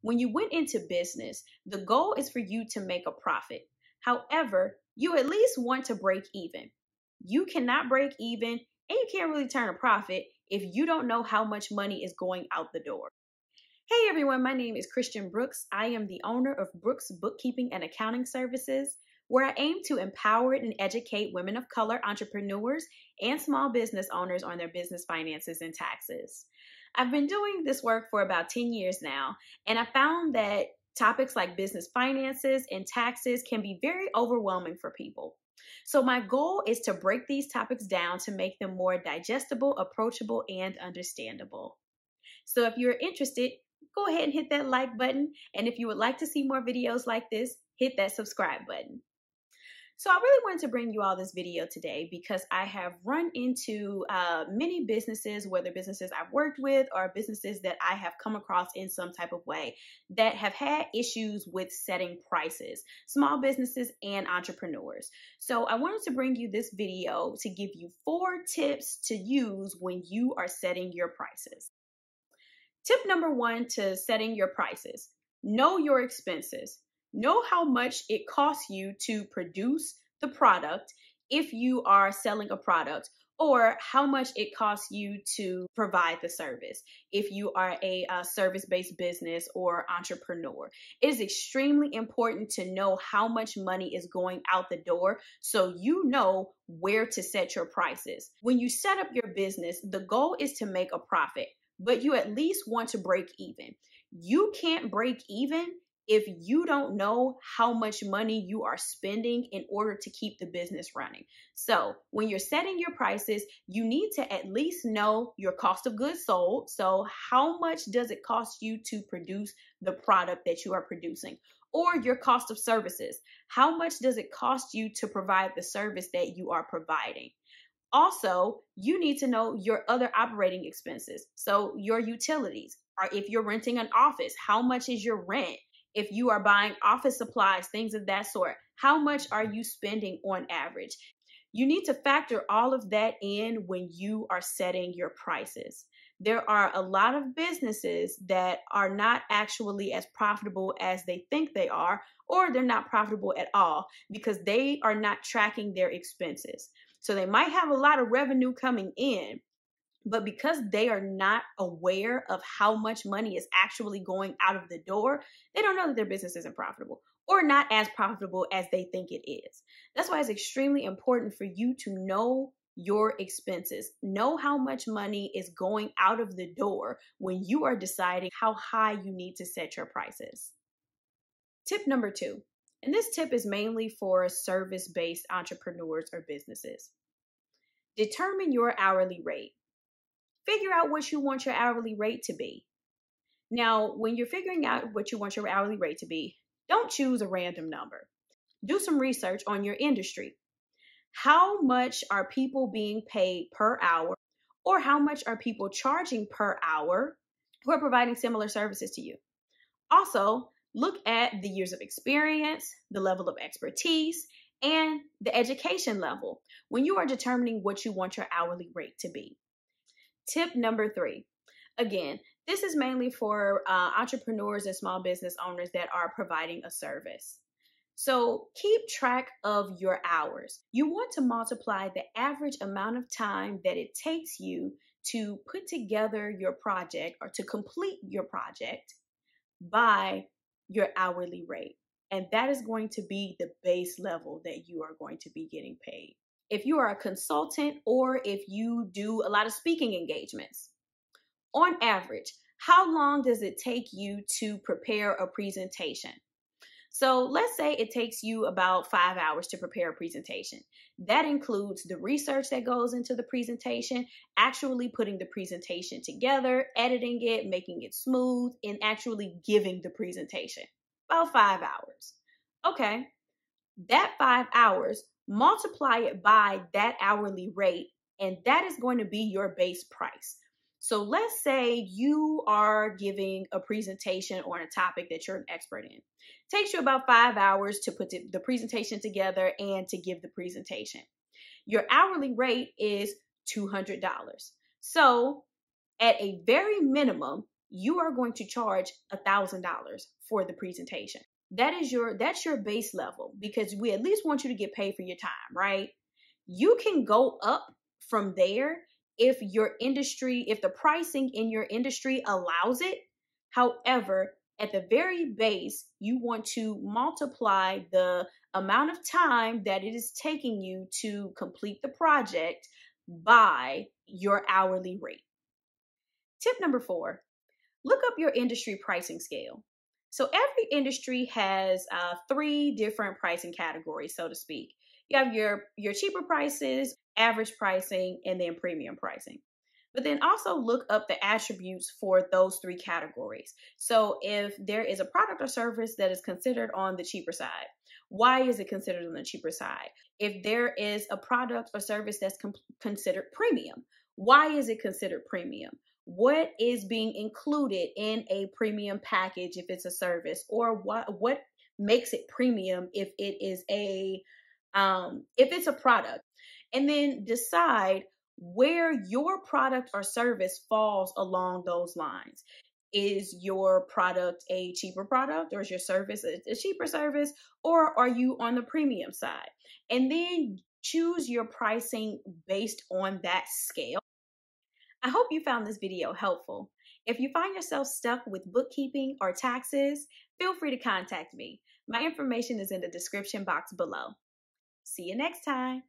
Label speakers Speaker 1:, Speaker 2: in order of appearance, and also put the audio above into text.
Speaker 1: When you went into business, the goal is for you to make a profit. However, you at least want to break even. You cannot break even and you can't really turn a profit if you don't know how much money is going out the door. Hey everyone, my name is Christian Brooks. I am the owner of Brooks Bookkeeping and Accounting Services, where I aim to empower and educate women of color entrepreneurs and small business owners on their business finances and taxes. I've been doing this work for about 10 years now, and I found that topics like business finances and taxes can be very overwhelming for people. So my goal is to break these topics down to make them more digestible, approachable, and understandable. So if you're interested, go ahead and hit that like button. And if you would like to see more videos like this, hit that subscribe button. So I really wanted to bring you all this video today because I have run into many businesses, whether businesses I've worked with or businesses that I have come across in some type of way, that have had issues with setting prices, small businesses and entrepreneurs. So I wanted to bring you this video to give you 4 tips to use when you are setting your prices. Tip number 1 to setting your prices: know your expenses. Know how much it costs you to produce the product if you are selling a product, or how much it costs you to provide the service if you are a service-based business or entrepreneur. It is extremely important to know how much money is going out the door so you know where to set your prices. When you set up your business, the goal is to make a profit, but you at least want to break even. You can't break even if you don't know how much money you are spending in order to keep the business running. So when you're setting your prices, you need to at least know your cost of goods sold. So how much does it cost you to produce the product that you are producing? Or your cost of services. How much does it cost you to provide the service that you are providing? Also, you need to know your other operating expenses. So your utilities, or if you're renting an office, how much is your rent? If you are buying office supplies, things of that sort, how much are you spending on average? You need to factor all of that in when you are setting your prices. There are a lot of businesses that are not actually as profitable as they think they are, or they're not profitable at all because they are not tracking their expenses. So they might have a lot of revenue coming in, but because they are not aware of how much money is actually going out of the door, they don't know that their business isn't profitable or not as profitable as they think it is. That's why it's extremely important for you to know your expenses. Know how much money is going out of the door when you are deciding how high you need to set your prices. Tip number 2, and this tip is mainly for service-based entrepreneurs or businesses. Determine your hourly rate. Figure out what you want your hourly rate to be. Now, when you're figuring out what you want your hourly rate to be, don't choose a random number. Do some research on your industry. How much are people being paid per hour, or how much are people charging per hour who are providing similar services to you? Also, look at the years of experience, the level of expertise, and the education level when you are determining what you want your hourly rate to be. Tip number 3. Again, this is mainly for entrepreneurs and small business owners that are providing a service. So keep track of your hours. You want to multiply the average amount of time that it takes you to put together your project or to complete your project by your hourly rate. And that is going to be the base level that you are going to be getting paid. If you are a consultant or if you do a lot of speaking engagements, on average, how long does it take you to prepare a presentation? So let's say it takes you about 5 hours to prepare a presentation. That includes the research that goes into the presentation, actually putting the presentation together, editing it, making it smooth, and actually giving the presentation. About 5 hours. Okay, that 5 hours, multiply it by that hourly rate, and that is going to be your base price. So let's say you are giving a presentation on a topic that you're an expert in. It takes you about 5 hours to put the presentation together and to give the presentation. Your hourly rate is $200. So at a very minimum, you are going to charge $1,000 for the presentation. That's your base level, because we at least want you to get paid for your time, right? You can go up from there if the pricing in your industry allows it. However, at the very base, you want to multiply the amount of time that it is taking you to complete the project by your hourly rate. Tip number 4, look up your industry pricing scale. So every industry has 3 different pricing categories, so to speak. You have your cheaper prices, average pricing, and then premium pricing. But then also look up the attributes for those 3 categories. So if there is a product or service that is considered on the cheaper side, why is it considered on the cheaper side? If there is a product or service that's considered premium, why is it considered premium? What is being included in a premium package if it's a service, or what makes it premium if it's a product? And then decide where your product or service falls along those lines. Is your product a cheaper product, or is your service a cheaper service, or are you on the premium side? And then choose your pricing based on that scale. I hope you found this video helpful. If you find yourself stuck with bookkeeping or taxes, feel free to contact me. My information is in the description box below. See you next time.